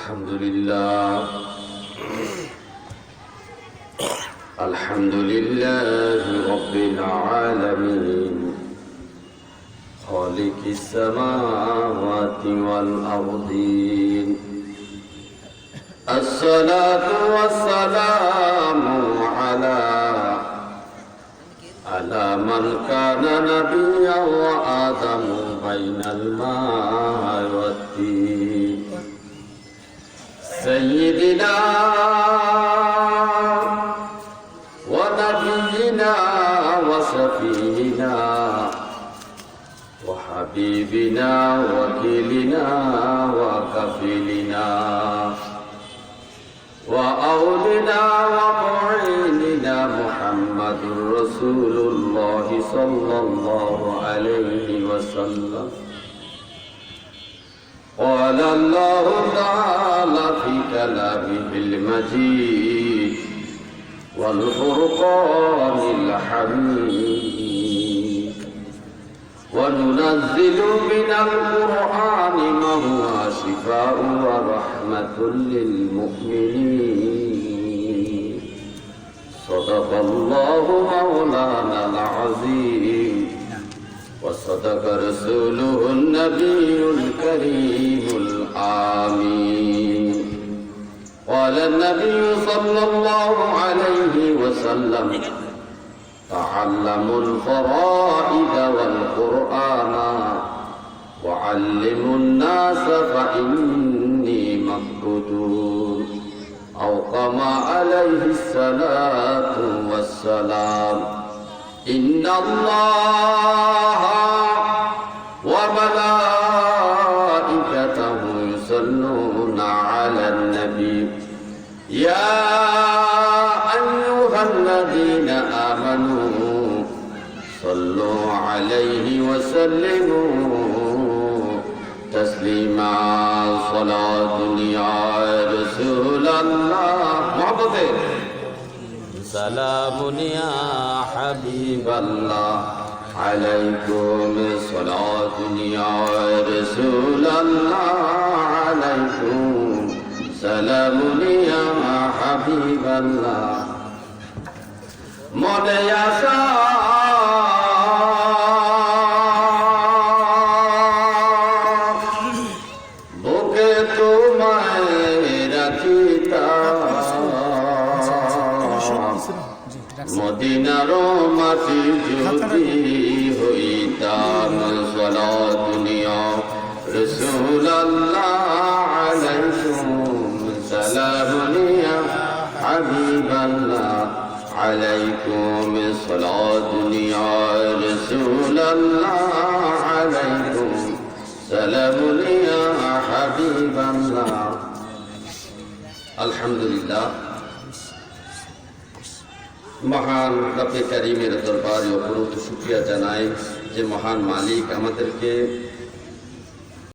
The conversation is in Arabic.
الحمد لله الحمد لله رب العالمين خالق السماوات والأرضين الصلاة والسلام على من كان نبيا وآدم بين الماء والدين سيدنا ونبينا وشفينا وحبيبنا وكيلنا وكفيلنا وأولنا ومعيننا محمد رسول الله صلى الله عليه وسلم قال الله تعالى في كلامه المجيد والفرقان الحميد وننزل من القرآن ما هو شفاء ورحمة للمؤمنين صدق الله مولانا العظيم وصدق رسوله النبي الكريم الآمين قال النبي صلى الله عليه وسلم تعلموا الفرائض والقرآن وعلموا الناس فإني مقبول أو كما عليه الصلاة والسلام إن الله وملائكته يصلون على النبي يا أيها الذين آمنوا صلوا عليه وسلموا تسليما صلاة يا رسول الله محبته سلام يا حبيب الله عليكم صلاة يا رسول الله عليكم سلام يا حبيب الله মনে আশা বুকে তোমায় রাখিতাম মদিনার মাটি যদি হইতাম সালাতুনিয়া রাসূলুল্লাহ আলাইকুম সালামুনিয়া হাবিবাল্লাহ عليكم صلاة يا رسول الله عليكم سلام يا حبيب الله الحمد لله মহান রব্বে কারীমের দরবারে অপরূপ শুকরিয়া জানাই যে মহান মালিক আমাদেরকে